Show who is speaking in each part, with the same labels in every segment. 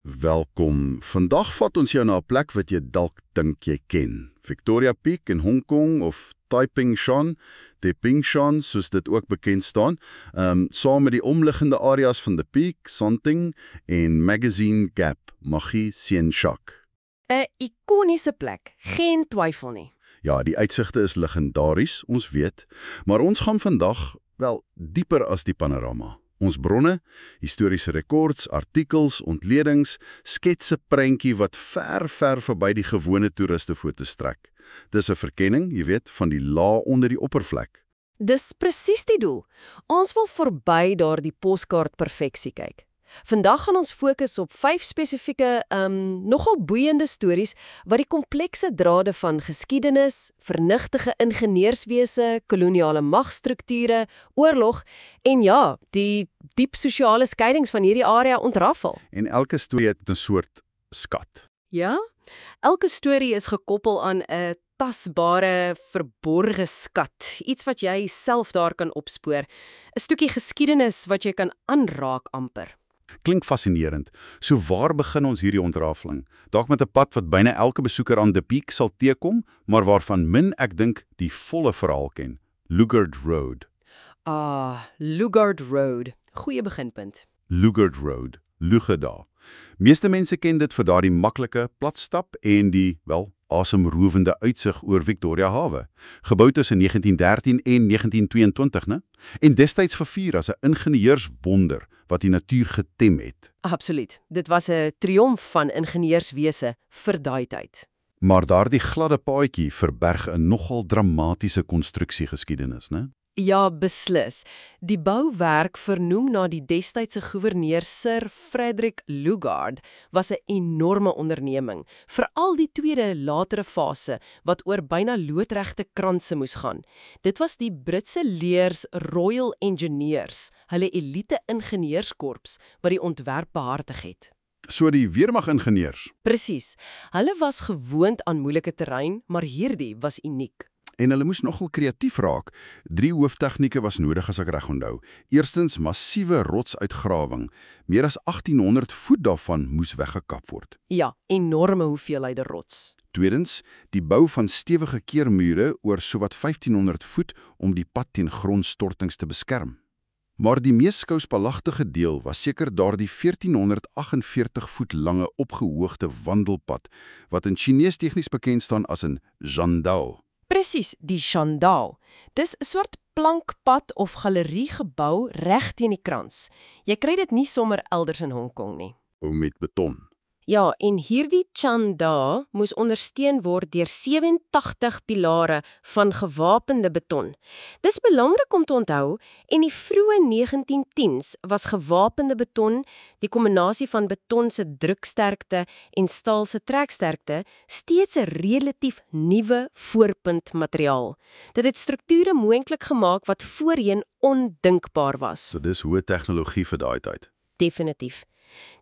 Speaker 1: Welkom. Vandag vat ons jou na 'n plek wat jy dalk dink jy ken. Victoria Peak in Hong Kong of Taiping Shan, Taiping Shan soos dit ook bekend staan, saam met die omliggende areas van The Peak, Santing en Magazine Gap, Maggie Sien Shak.
Speaker 2: 'n Ikoniese plek, geen twyfel nie.
Speaker 1: Ja, die uitsigte is legendaries, ons weet, maar ons gaan vandag wel dieper as die panorama. Ons bronne, historiese rekords, artikels, ontledings, skets 'n prentjie wat ver verby die gewone toeristefoto's strek. Dis 'n verkenning, jy weet, van die laag onder die oppervlek.
Speaker 2: Dis presies die doel. Ons wil verby daardie poskaart perfeksie kyk. Vandag gaan ons fokus op 5 spesifieke, nogal boeiende stories wat die komplekse drade van geskiedenis, vernuftige ingenieurswese, koloniale magstrukture, oorlog en ja, die diep sosiale skeidings van hierdie area ontrafel.
Speaker 1: En elke storie het 'n soort skat.
Speaker 2: Ja? Elke storie is gekoppel aan 'n tasbare, verborge skat, iets wat jy self daar kan opspoor, 'n stukkie geskiedenis wat jy kan aanraak amper.
Speaker 1: Klink fascinerend. So waar begin ons hierdie ontrafeling? Dalk met 'n pad wat byna elke besoeker aan The Peak sal teekom, maar waarvan min ek dink die volle verhaal ken. Lugard Road.
Speaker 2: Lugard Road. Goeie beginpunt.
Speaker 1: Lugard Road. Lugeda. Meeste mense ken dit vir daardie maklike platstap en die, wel, asemrowende uitsig oor Victoria Hawe. Gebou tussen 1913 en 1922, né? En destyds vervier as 'n ingenieurswonder wat die natuur getem het.
Speaker 2: Absoluut. Dit was 'n triomf van ingenieurswese vir daai tyd.
Speaker 1: Maar daardie gladde paadjie verberg 'n nogal dramatiese konstruksiegeskiedenis, né?
Speaker 2: Ja, beslis. Die bouwerk, vernoem na die destydse goewerneur Sir Frederick Lugard, was 'n enorme onderneming, veral die tweede latere fase wat oor byna loodregte kranse moes gaan. Dit was die Britse leers Royal Engineers, hulle elite ingenieurskorps wat die ontwerp behartig het.
Speaker 1: So die weermagingenieurs.
Speaker 2: Presies. Hulle was gewoond aan moeilike terrein, maar hierdie was uniek.
Speaker 1: En hulle moes nogal kreatief raak. 3 hooftegnieke was nodig as ek reg onthou. Eerstens massiewe rotsuitgrawing. Meer as 1800 voet daarvan moes weggekap word.
Speaker 2: Ja, enorme hoeveelhede rots.
Speaker 1: Tweedens, die bou van stewige keermure oor sowat 1500 voet om die pad teen grondstortings te beskerm. Maar die mees skouspalagtige deel was seker daardie 1448 voet lange opgehoogde wandelpad wat in Chinees tegnies bekend staan as 'n zhandao.
Speaker 2: Presies, die Shandao. Dis 'n soort plankpad of galeriegebou reg teen die krans. Jy kry dit nie sommer elders in Hong Kong nie.
Speaker 1: Met beton.
Speaker 2: Ja, en hierdie Shandao moes ondersteun word deur 87 pilare van gewapende beton. Dis belangrik om te onthou, en die vroeë 1910s was gewapende beton, die kombinasie van beton se druksterkte en staal se treksterkte, steeds 'n relatief nuwe voorpuntmateriaal. Dit het strukture moontlik gemaak wat voorheen ondinkbaar was.
Speaker 1: So dis hoë tegnologie vir daai tyd.
Speaker 2: Definitief.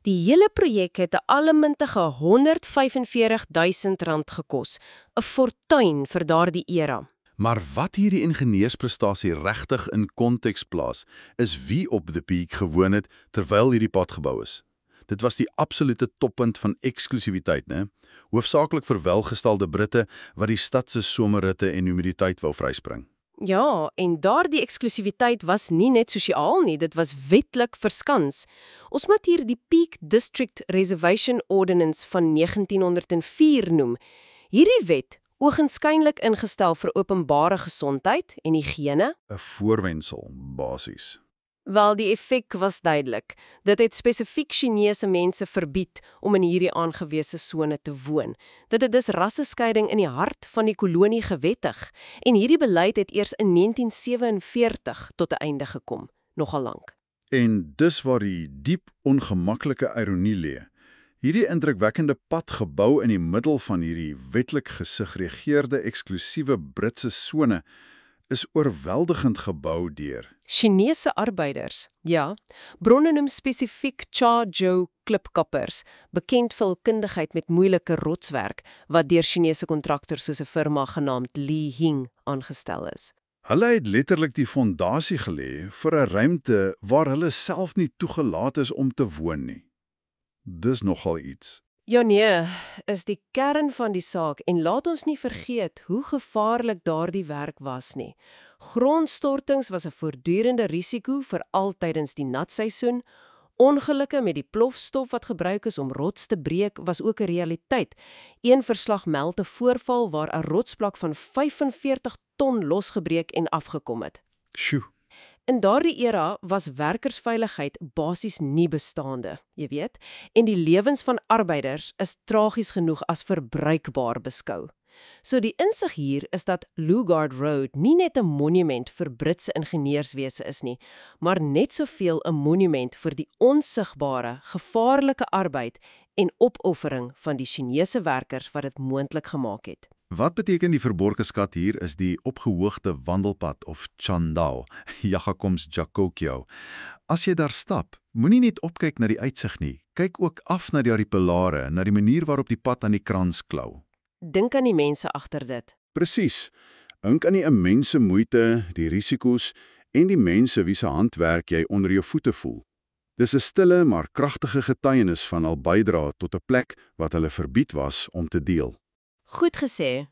Speaker 2: Die hele projek het 'n allemintige R145.000 gekos, 'n fortuin vir daardie era.
Speaker 1: Maar wat hierdie ingenieursprestasie regtig in konteks plaas, is wie op The Peak gewoon het terwyl hierdie pad gebou is. Dit was die absolute toppunt van eksklusiwiteit, né? Hoofsaaklik vir welgestelde Britte wat die stad se somerritte en humiditeit wou vryspring.
Speaker 2: Ja, en daardie eksklusiwiteit was nie net sosiaal nie, dit was wetlik verskans. Ons moet hier die Peak District Reservation Ordinance van 1904 noem. Hierdie wet, oogenskynlik ingestel vir openbare gesondheid en higiëne,
Speaker 1: 'n voorwendsel, basies.
Speaker 2: wel die effek was duidelik. Dit het spesifiek Chinese mense verbied om in hierdie aangewese sone te woon. Dit het dus rasseskeiding in die hart van die kolonie gewettig. En hierdie beleid het eers in 1947 tot 'n einde gekom. Nogal lank.
Speaker 1: En dis waar die diep ongemaklike ironie lê. Hierdie indrukwekkende pad gebou in die middel van hierdie wetlik gesegregeerde eksklusiewe Britse sone is oorweldigend gebou deur
Speaker 2: Chinese arbeiders, ja. Bronne noem spesifiek Cha-Zhou klipkappers, bekend vir hul kundigheid met moeilike rotswerk, wat deur Chinese kontrakteurs soos 'n firma genaamd Li Hing aangestel is.
Speaker 1: Hulle het letterlik die fondasie gelê vir 'n ruimte waar hulle self nie toegelaat is om te woon nie. Dis nogal iets.
Speaker 2: Ja nee, is die kern van die saak en laat ons nie vergeet hoe gevaarlik daardie werk was nie. Grondstortings was 'n voortdurende risiko veral tydens die natseisoen. Ongelukke met die plofstof wat gebruik is om rots te breek was ook 'n realiteit. Een verslag meld 'n voorval waar 'n rotsblok van 45 ton losgebreek en afgekom het.
Speaker 1: Sjoe.
Speaker 2: In daardie era was werkersveiligheid basies nie bestaande, jy weet, en die lewens van arbeiders is tragies genoeg as verbruikbaar beskou. So die insig hier is dat Lugard Road nie net 'n monument vir Britse ingenieurswese is nie, maar net soveel 'n monument vir die onsigbare, gevaarlike arbeid en opoffering van die Chinese werkers wat dit moontlik gemaak het.
Speaker 3: Wat beteken die verborgde skat hier is die opgehoogde wandelpad of Chandao, Jagakoms Jakokyo. As jy daar stap, moenie net opkyk na die uitsig nie. Kyk ook af na die pilare, na die manier waarop die pad aan die krans klou.
Speaker 2: Dink aan die mense agter dit.
Speaker 1: Presies. Dink aan die immense moeite, die risiko's en die mense wie se handwerk jy onder jou voete voel. Dis 'n stille maar kragtige getuienis van al bydra tot 'n plek wat hulle verbied was om te deel.
Speaker 2: Goed gesê.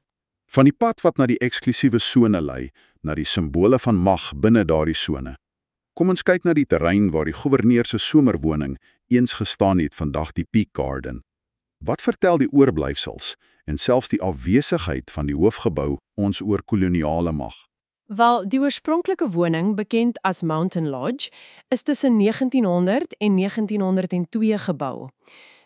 Speaker 1: Van die pad wat na die eksklusiewe sone lei, na die simbole van mag binne daardie sone. Kom ons kyk na die terrein waar die goewerneur se somerwoning eens gestaan het, vandag die Peak Garden. Wat vertel die oorblyfsels en selfs die afwesigheid van die hoofgebou ons oor koloniale mag?
Speaker 2: Wel, die oorspronklike woning, bekend as Mountain Lodge, is tussen 1900 en 1902 gebou.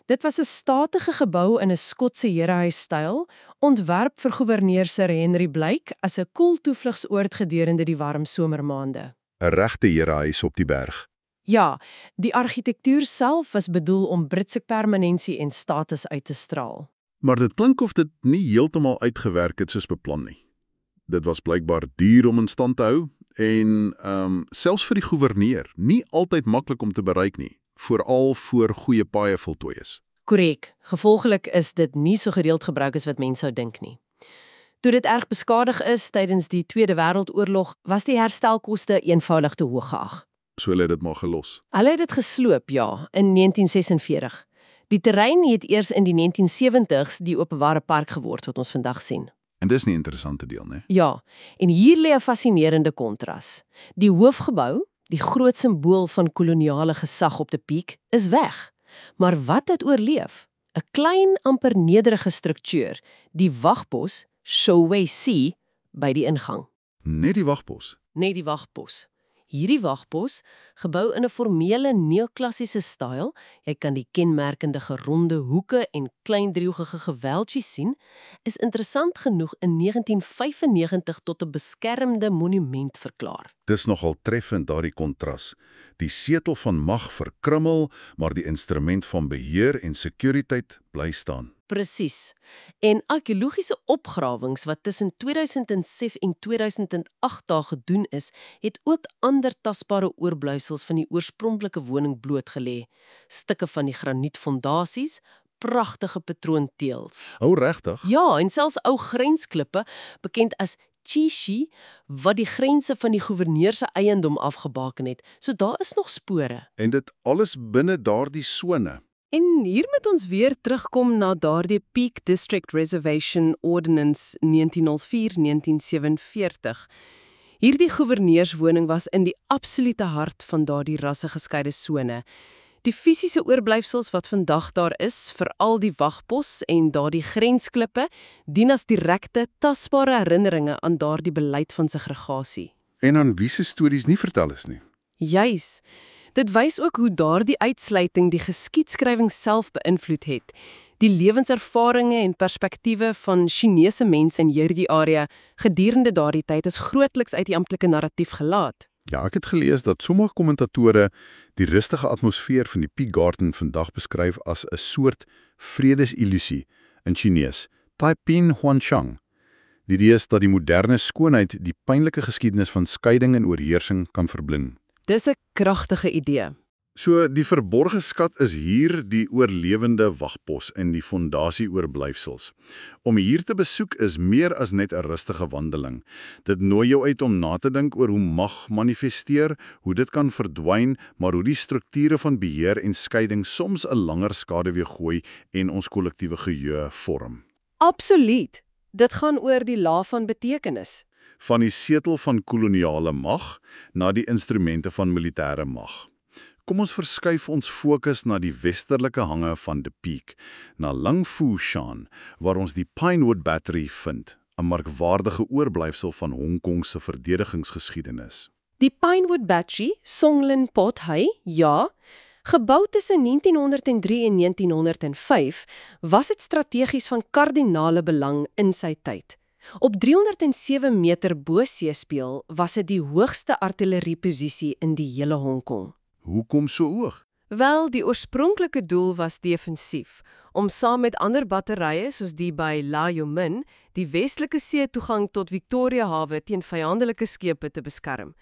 Speaker 2: Dit was 'n statige gebou in 'n Skotse herehuisstyl, ontwerp vir goewerneur Sir Henry Blake as 'n koel toevlugsoord gedurende die warm somermaande.
Speaker 1: 'n Regte herehuis op die berg.
Speaker 2: Ja, die argitektuur self was bedoel om Britse permanensie en status uit te straal.
Speaker 1: Maar dit klink of dit nie heeltemal uitgewerk het soos beplan nie. Dit was blykbaar duur om in stand te hou en selfs vir die goewerneur nie altyd maklik om te bereik nie, veral voor goeie paaie voltooi is.
Speaker 2: Korrek, gevolglik is dit nie so gereeld gebruik as wat mense sou dink nie. Toe dit erg beskadig is tydens die Tweede Wêreldoorlog, was die herstelkoste eenvoudig te hoog geag.
Speaker 1: So hulle het dit maar gelos.
Speaker 2: Hulle het dit gesloop, ja, in 1946. Die terrein het eers in die 1970s die openbare park geword wat ons vandag sien.
Speaker 1: En dis nie 'n interessante deel, né?
Speaker 2: Ja, en hier lê 'n fascinerende kontras. Die hoofgebou, die groot simbool van koloniale gesag op die Peak, is weg. Maar wat het oorleef? 'n Klein, amper nederige struktuur, die wagpos, Showway C, by die ingang.
Speaker 1: Net die wagpos.
Speaker 2: Net die wagpos. Hierdie wagpos, gebou in 'n formele neoklassiese styl, jy kan die kenmerkende geronde hoeke en klein driehoekige geweltjies sien, is interessant genoeg in 1995 tot 'n beskermde monument verklaar.
Speaker 1: Dis nogal treffend, daardie kontras. Die setel van mag verkrummel, maar die instrument van beheer en sekuriteit bly staan.
Speaker 2: Presies. En argeologiese opgrawings wat tussen 2007 en 2008 daar gedoen is, het ook ander tasbare oorblyfsels van die oorspronklike woning blootgelê. Stukke van die granietfondasies, pragtige patroonteëls.
Speaker 1: O, regtig?
Speaker 2: Ja, en selfs ou grensklippe, bekend as Chishi, wat die grense van die goewerneur se eiendom afgebaken het. So daar is nog spore.
Speaker 1: En dit alles binne daardie sone.
Speaker 2: En hier moet ons weer terugkom na daardie Peak District Reservation Ordinance 1904-1947. Hierdie goewerneurswoning was in die absolute hart van daardie rassegeskeide sone. Die fisiese oorblyfsels wat vandag daar is, veral die wagpos en daardie grensklippe, dien as direkte, tasbare herinneringe aan daardie beleid van segregasie.
Speaker 1: En aan wie se stories nie vertel is nie.
Speaker 2: Juis. Dit wys ook hoe daardie uitsluiting die geskiedskrywing self beïnvloed het. Die lewenservarings en perspektiewe van Chinese mense in hierdie area gedurende daardie tyd is grootliks uit die amptelike narratief gelaat.
Speaker 1: Ja, ek het gelees dat sommige kommentatore die rustige atmosfeer van die Peak Garden vandag beskryf as 'n soort vredesillusie in Chinees, Taiping Huanshang. Die idee is dat die moderne skoonheid die pynlike geskiedenis van skeiding en oorheersing kan verblind.
Speaker 2: Dis 'n kragtige idee.
Speaker 1: So die verborgde skat is hier die oorlewende wagpos en die fondasie oorblyfsels. Om hier te besoek is meer as net 'n rustige wandeling. Dit nooi jou uit om na te dink oor hoe mag manifesteer, hoe dit kan verdwyn, maar hoe die strukture van beheer en skeiding soms 'n langer skaduwee gooi en ons kollektiewe geheue vorm.
Speaker 2: Absoluut. Dit gaan oor die laag van betekenis.
Speaker 1: Van die setel van koloniale mag na die instrumente van militêre mag. Kom ons verskuif ons fokus na die westerlike hange van De Peak, na Lang Fu Shan, waar ons die Pinewood Battery vind, 'n merkwaardige oorblyfsel van Hong Kong se verdedigingsgeskiedenis.
Speaker 2: Die Pinewood Battery, Songlin Pot Hai, ja, gebou tussen 1903 en 1905, was dit strategies van kardinale belang in sy tyd. Op 307 meter bo seespieël was dit die hoogste artillerieposisie in die hele Hong Kong.
Speaker 1: Hoekom so hoog?
Speaker 2: Wel, die oorspronklike doel was defensief, om saam met ander batterye soos die by La Yumin die westelike see toegang tot Victoria Hawe teen vyandelike skepe te beskerm.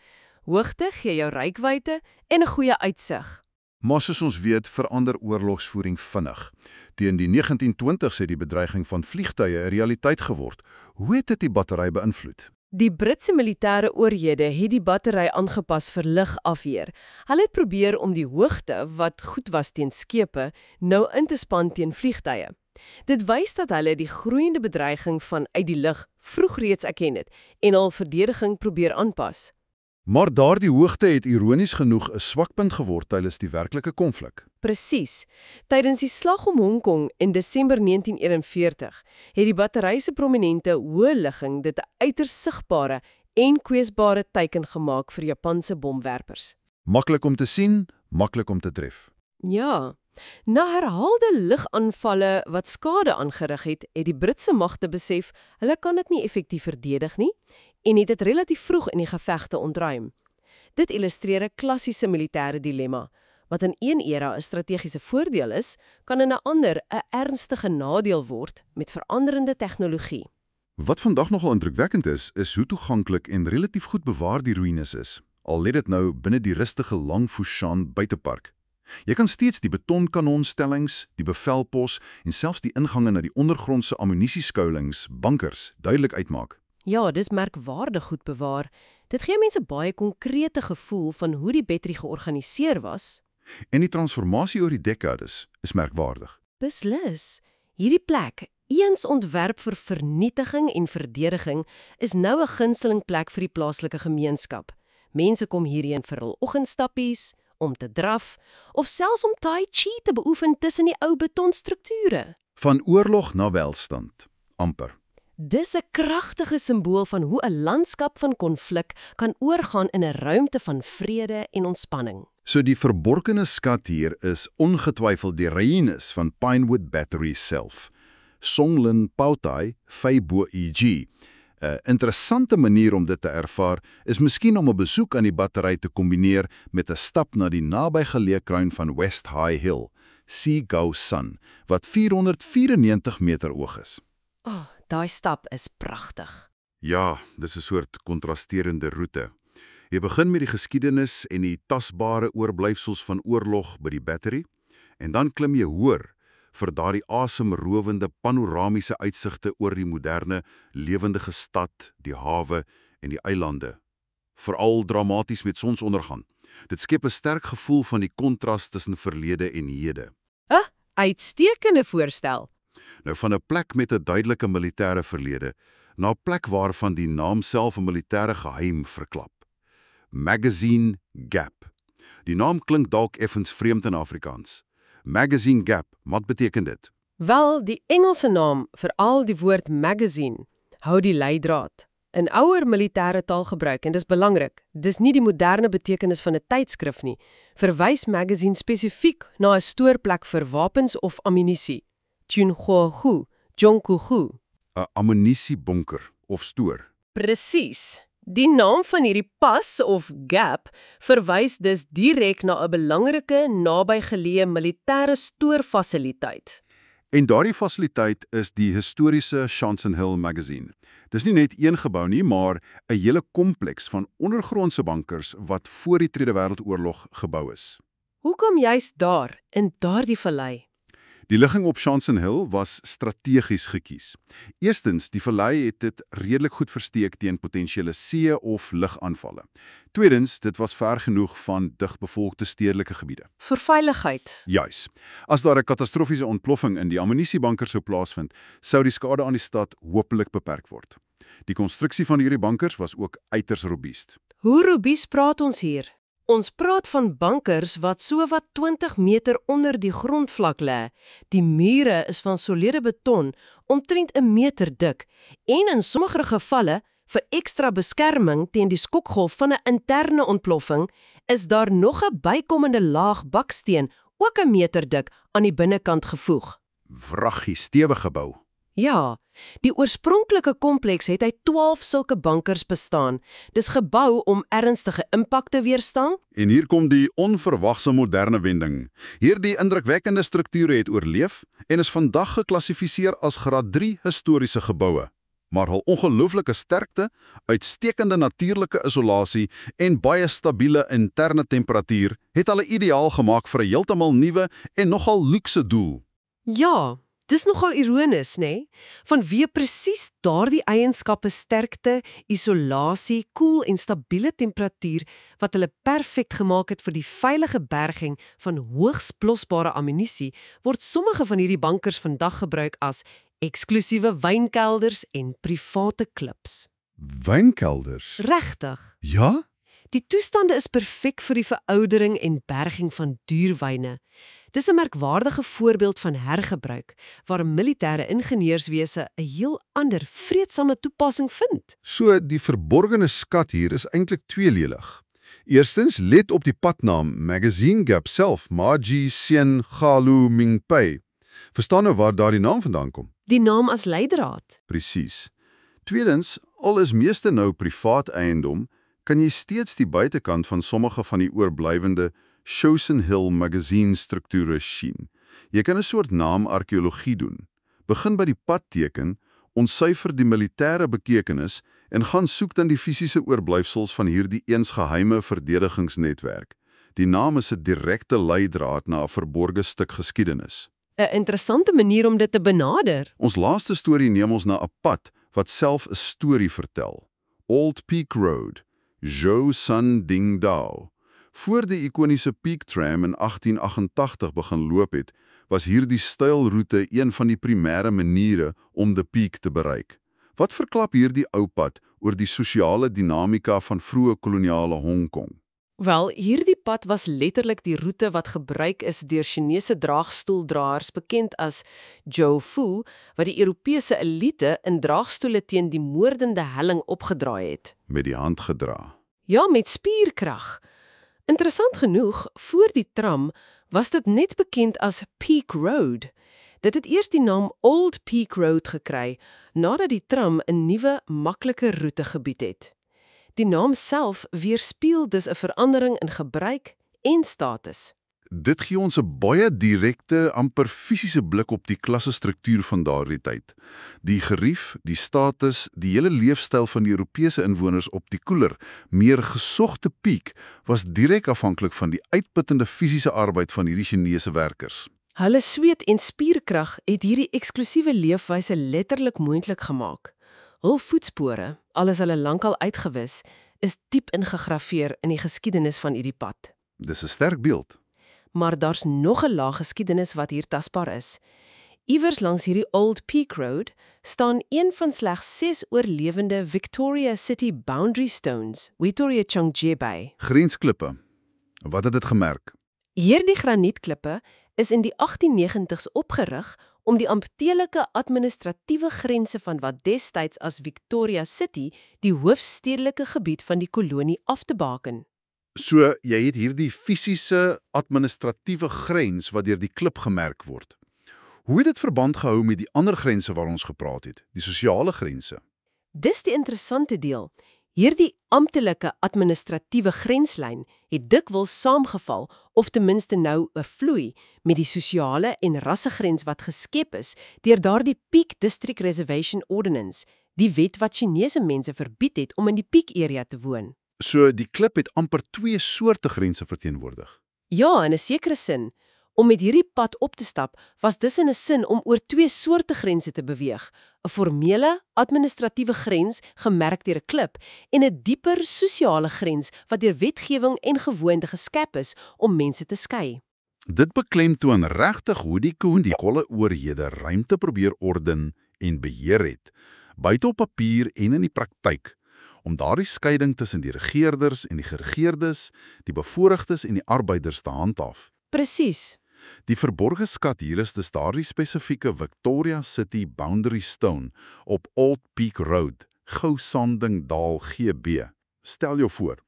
Speaker 2: Hoogte gee jou reikwyte en 'n goeie uitsig.
Speaker 3: Maar soos ons weet, verander oorlogsvoering vinnig. Teen die 1920s het die bedreiging van vliegtuie 'n realiteit geword. Hoe het dit die battery beïnvloed?
Speaker 2: Die Britse militêre oorhede het die battery aangepas vir lugafweer. Hulle het probeer om die hoogte, wat goed was teen skepe, nou in te span teen vliegtuie. Dit wys dat hulle die groeiende bedreiging van uit die lug vroeg reeds erken het en hul verdediging probeer aanpas.
Speaker 3: Maar daardie hoogte het ironies genoeg 'n swakpunt geword tydens die werklike konflik.
Speaker 2: Presies. Tydens die slag om Hong Kong in Desember 1941 het die battery se prominente hoë ligging dit 'n uiters sigbare en kwesbare teiken gemaak vir Japanse bomwerpers.
Speaker 3: Maklik om te sien, maklik om te tref.
Speaker 2: Ja. Na herhaalde lugaanvalle wat skade aangerig het, het die Britse magte besef hulle kan dit nie effektief verdedig nie en het dit relatief vroeg in die gevegte ontruim. Dit illustreer 'n klassiese militêre dilemma. Wat in een era 'n strategiese voordeel is, kan in 'n ander 'n ernstige nadeel word met veranderende tegnologie.
Speaker 3: Wat vandag nogal indrukwekkend is hoe toeganklik en relatief goed bewaar die ruïnes is, al lê dit nou binne die rustige Lang Fu Shan buitepark. Jy kan steeds die betonkanonstellings, die bevelpos en selfs die ingange na die ondergrondse ammunisieskuilings, bunkers, duidelik uitmaak.
Speaker 2: Ja, dis merkwaardig goed bewaar. Dit gee mense baie konkrete gevoel van hoe die battery georganiseer was.
Speaker 3: En die transformasie oor die dekades is merkwaardig.
Speaker 2: Beslis. Hierdie plek, eens ontwerp vir vernietiging en verdediging, is nou 'n gunsteling plek vir die plaaslike gemeenskap. Mense kom hierheen vir hul oggendstappies, om te draf, of selfs om tai chi te beoefen tussen die ou betonstrukture.
Speaker 3: Van oorlog na welstand, amper.
Speaker 2: Dis 'n kragtige simbool van hoe 'n landskap van konflik kan oorgaan in 'n ruimte van vrede en ontspanning.
Speaker 3: So die verborgene skat hier is ongetwyfeld die ruïnes van Pinewood Battery self. Songlin Pautai, Feibo EG. 'n Interessante manier om dit te ervaar is miskien om 'n besoek aan die battery te kombineer met 'n stap na die nabygeleë kruin van West High Hill, Sea Gao Sun, wat 494 meter hoog is.
Speaker 2: Daai stap is pragtig.
Speaker 1: Ja, dis 'n soort kontrasterende roete. Jy begin met die geskiedenis en die tasbare oorblyfsels van oorlog by die battery, en dan klim jy hoër vir daardie asemrowende panoramiese uitsigte oor die moderne, lewendige stad, die hawe en die eilande. Veral dramaties met sonsondergang. Dit skep 'n sterk gevoel van die kontras tussen verlede en hede.
Speaker 2: Uitstekende voorstel.
Speaker 1: Nou van 'n plek met 'n duidelike militêre verlede na 'n plek waarvan die naam self 'n militêre geheim verklap. Magazine Gap. Die naam klink dalk effens vreemd in Afrikaans. Magazine Gap, wat beteken dit?
Speaker 2: Wel, die Engelse naam vir al die woord magazine hou die leidraad. In ouer militêre taalgebruik, en dis belangrik, dis nie die moderne betekenis van 'n tydskrif nie, verwys magazine spesifiek na 'n stoorplek vir wapens of ammunisie. Chunhuohu, Zhongguhu.
Speaker 1: 'n Ammunisiebunker of stoor.
Speaker 2: Presies. Die naam van hierdie pas of gap verwys dus direk na 'n belangrike nabygeleë militêre stoorfasiliteit.
Speaker 1: En daardie fasiliteit is die historiese Shanson Hill Magazine. Dis nie net een gebou nie, maar 'n hele kompleks van ondergrondse bunkers wat voor die Tweede Wêreldoorlog gebou is.
Speaker 2: Hoekom juist daar, in daardie vallei?
Speaker 1: Die ligging op Shanson Hill was strategies gekies. Eerstens, die vallei het dit redelik goed versteek teen potensiële see- of lugaanvalle. Tweedens, dit was ver genoeg van digbevolkte stedelike gebiede.
Speaker 2: Vir veiligheid.
Speaker 1: Juis. As daar 'n katastrofiese ontploffing in die ammunisiebanker sou plaasvind, sou die skade aan die stad hopelik beperk word. Die konstruksie van hierdie bankers was ook uiters robuust.
Speaker 2: Hoe robuust praat ons hier? Ons praat van bankers wat sowat 20 meter onder die grondvlak lê. Die mure is van soliede beton, omtrent 1 meter dik, en in sommige gevalle, vir ekstra beskerming teen die skokgolf van 'n interne ontploffing, is daar nog 'n bykomende laag baksteen, ook 1 meter dik, aan die binnekant gevoeg.
Speaker 1: Wraggie stewige bou.
Speaker 2: Ja, die oorspronklike kompleks het uit 12 sulke bankers bestaan. Dis gebou om ernstige impak te weerstaan.
Speaker 1: En hier kom die onverwagse moderne wending. Hierdie indrukwekkende strukture het oorleef en is vandag geklassifiseer as graad 3 historiese geboue. Maar hul ongelooflike sterkte, uitstekende natuurlike isolasie en baie stabiele interne temperatuur het hulle ideaal gemaak vir 'n heeltemal nuwe en nogal luukse doel.
Speaker 2: Ja, dis nogal ironies, né? Vanweë presies daardie eienskappe sterkte, isolasie, koel en stabiele temperatuur wat hulle perfek gemaak het vir die veilige berging van hoogs plosbare ammunisie, word sommige van hierdie bankers vandag gebruik as eksklusiewe wynkelders en private klubs.
Speaker 1: Wynkelders?
Speaker 2: Regtig?
Speaker 1: Ja?
Speaker 2: Die toestande is perfek vir die veroudering en berging van duurwyne. Dis 'n merkwaardige voorbeeld van hergebruik, waar militêre ingenieurswese 'n heel ander vreedsame toepassing vind.
Speaker 1: So die verborgene skat hier is eintlik tweeledig. Eerstens, let op die padnaam Magazine Gap self, Maji Sien Galu Mingpei. Verstaan nou waar daardie naam vandaan kom?
Speaker 2: Die naam as leidraad.
Speaker 1: Presies. Tweedens, al is meeste nou privaat eiendom, kan jy steeds die buitekant van sommige van die oorblywende Shanson Hill magazine strukture sien. Jy kan 'n soort naamarkeologie doen. Begin by die padteken, ontsyfer die militêre bekekenis en gaan soek dan die fisiese oorblyfsels van hierdie eens geheime verdedigingsnetwerk. Die naam is 'n direkte leidraad na 'n verborgde stuk geskiedenis.
Speaker 2: 'n Interessante manier om dit te benader.
Speaker 1: Ons laaste storie neem ons na 'n pad wat self 'n storie vertel. Old Peak Road, Zhou Sun Ding Dao. Voor die ikoniese Peak Tram in 1888 begin loop het, was hierdie stylroete een van die primêre maniere om die Peak te bereik. Wat verklap hierdie ou pad oor die sosiale dinamika van vroeë koloniale Hong Kong?
Speaker 2: Wel, hierdie pad was letterlik die roete wat gebruik is deur Chinese draagstoeldraers bekend as Zhou Fu, wat die Europese elite in draagstoele teen die moordende helling opgedraai het.
Speaker 1: Met die hand gedra.
Speaker 2: Ja, met spierkrag. Interessant genoeg, voor die tram was dit net bekend as Peak Road. Dit het eers die naam Old Peak Road gekry, nadat die tram 'n nuwe, makliker roete gebied het. Die naam self weerspieël dus 'n verandering in gebruik en status.
Speaker 1: Dit gee ons 'n baie direkte, amper fisiese blik op die klassestruktuur van daardie tyd. Die gerief, die status, die hele leefstyl van die Europese inwoners op die koeler, meer gesogte Peak was direk afhanklik van die uitputtende fisiese arbeid van hierdie Chinese werkers.
Speaker 2: Hulle sweet en spierkrag het hierdie eksklusiewe leefwyse letterlik moontlik gemaak. Hul voetspore, al is hulle lankal uitgewis, is diep ingegrafeer in die geskiedenis van hierdie pad.
Speaker 1: Dis 'n sterk beeld.
Speaker 2: Maar daar's nog 'n laag geskiedenis wat hier tasbaar is. Iewers langs hierdie Old Peak Road staan een van slegs 6 oorlewende Victoria City Boundary Stones, Victoria Changjibai.
Speaker 1: Grensklippe. Wat het dit gemerk?
Speaker 2: Hierdie granietklippe is in die 1890s opgerig om die amptelike administratiewe grense van wat destyds as Victoria City, die hoofstedelike gebied van die kolonie, af te baken.
Speaker 1: So, jy het hierdie fisiese administratiewe grens wat deur die klip gemerk word. Hoe het dit verband gehou met die ander grense waar ons gepraat het, die sosiale grense?
Speaker 2: Dis die interessante deel. Hierdie amptelike administratiewe grenslyn het dikwels saamgeval of ten minste nou 'n vloei met die sosiale en rassegrens wat geskep is deur daardie Peak District Reservation Ordinance, die wet wat Chinese mense verbied het om in die Peak area te woon.
Speaker 1: So die klip het amper 2 soorte grense verteenwoordig.
Speaker 2: Ja, in 'n sekere sin. Om met hierdie pad op te stap, was dus in 'n sin om oor twee soorte grense te beweeg: 'n formele, administratiewe grens gemerk deur 'n klip en 'n dieper sosiale grens wat deur wetgewing en gewoonte geskep is om mense te skei.
Speaker 1: Dit beklemtoon regtig hoe die koloniale oorhede ruimte probeer orden en beheer het, buite op papier en in die praktyk, om daardie skeiding tussen die regeerders en die geregeerdes, die bevoorregtes en die arbeiders te handhaaf.
Speaker 2: Presies.
Speaker 1: Die verborge skat hier is dus daardie spesifieke Victoria City Boundary Stone op Old Peak Road, Gousandingdal GB. Stel jou voor,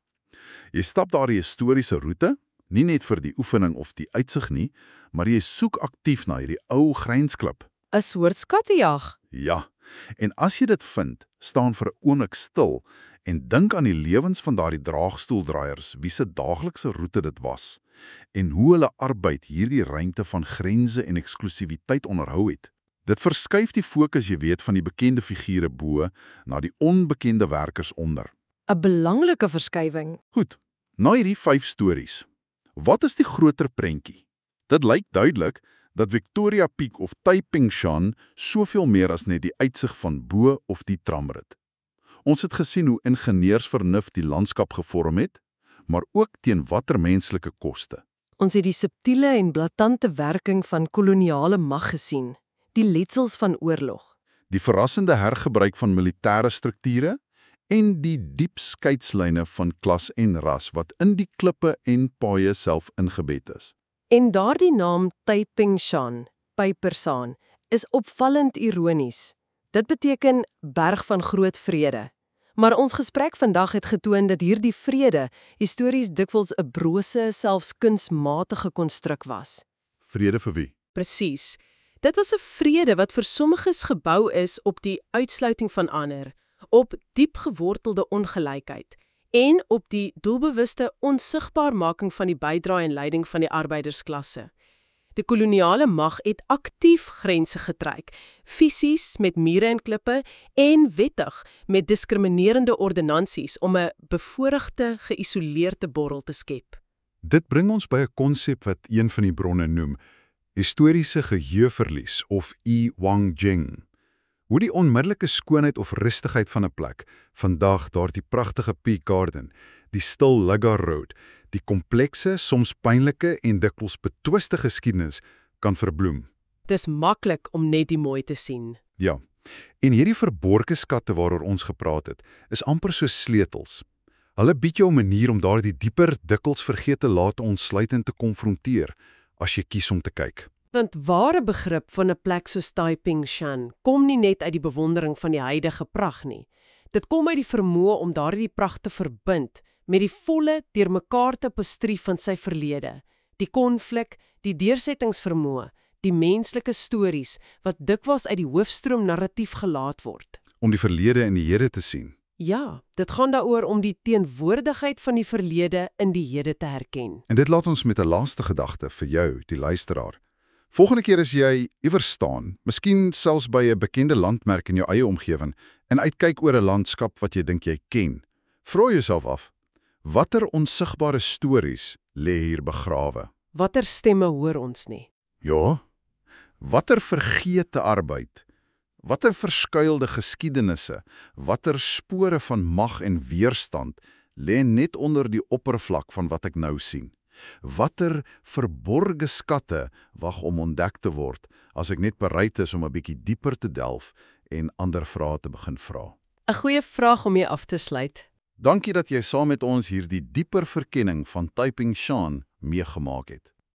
Speaker 1: jy stap daardie historiese roete, nie net vir die oefening of die uitsig nie, maar jy soek aktief na hierdie ou grynsklip.
Speaker 2: 'n Soort skattejag.
Speaker 1: Ja, en as jy dit vind, staan vir 'n oomblik stil en dink aan die lewens van daardie draagstoeldraaiers wie se daaglikse roete dit was en hoe hulle arbeid hierdie ruimte van grense en eksklusiwiteit onderhou het. Dit verskuif die fokus, jy weet, van die bekende figure bo na die onbekende werkers onder.
Speaker 2: 'n Belangrike verskywing.
Speaker 1: Goed, na hierdie 5 stories, wat is die groter prentjie? Dit lyk duidelik dat Victoria Peak of Taiping Shan soveel meer as net die uitsig van bo of die tramrit. Ons het gesien hoe ingenieursvernuf die landskap gevorm het, maar ook teen watter menslike koste.
Speaker 2: Ons het die subtiele en blaatante werking van koloniale mag gesien, die letsels van oorlog.
Speaker 1: Die verrassende hergebruik van militêre strukture en die diep skeidslyne van klas en ras wat in die klippe en paaie self ingebed is.
Speaker 2: En daardie naam Taiping Shan, Pypersaan, is opvallend ironies. Dit beteken berg van groot vrede. Maar ons gesprek vandag het getoon dat hierdie vrede histories dikwels 'n brose, selfs kunsmatige konstruk was.
Speaker 1: Vrede vir wie?
Speaker 4: Presies. Dit was 'n vrede wat vir sommiges gebou is op die uitsluiting van ander, op diep gewortelde ongelykheid en op die doelbewuste onsigbaarmaking van die bydrae en leiding van die arbeidersklasse. Die koloniale mag het aktief grense getrek, fisies met mure en klippe en wettig met diskriminerende ordonnansies om 'n bevoorregte, geïsoleerde borrel te skep.
Speaker 3: Dit bring ons by 'n konsep wat een van die bronne noem historiese geheueverlies of Yi-Wang-Jing. Hoe die onmiddellike skoonheid of rustigheid van 'n plek, vandag daardie pragtige Peak Garden, die stil Lugger Road, die komplekse, soms pynlike en dikwels betwiste geskiedenis kan verbloem.
Speaker 4: Dis maklik om net die mooi te sien.
Speaker 3: Ja, en hierdie verborgde skatte waaroor ons gepraat het, is amper soos sleutels. Hulle bied jou 'n manier om daardie dieper, dikwels vergete late ontsluit en te konfronteer, as jy kies om te kyk.
Speaker 4: Want ware begrip van 'n plek soos Taiping Shan kom nie net uit die bewondering van die huidige pragt nie. Dit kom uit die vermoë om daardie pragt te verbind met die volle deurmekaar tapestrie van sy verlede, die konflik, die deursettingsvermoë, die menslike stories wat dikwels uit die hoofstroom narratief gelaat word.
Speaker 3: Om die verlede in die hede te sien.
Speaker 4: Ja, dit gaan daaroor om die teenwoordigheid van die verlede in die hede te herken.
Speaker 3: En dit laat ons met 'n laaste gedagte vir jou, die luisteraar. Volgende keer as jy iewers staan, miskien selfs by 'n bekende landmerk in jou eie omgewing, en uitkyk oor 'n landskap wat jy dink jy ken, vra jouself af, watter onsigbare stories lê hier begrawe?
Speaker 4: Watter stemme hoor ons nie?
Speaker 1: Ja, watter vergete arbeid, watter verskuilde geskiedenisse, watter spore van mag en weerstand lê net onder die oppervlak van wat ek nou sien? Watter verborge skatte wag om ontdek te word as ek net bereid is om 'n bietjie dieper te delf en ander vrae te begin vra?
Speaker 4: 'n Goeie vraag om mee af te sluit.
Speaker 1: Dankie dat jy saam met ons hierdie dieper verkenning van Taiping Shan meegemaak het.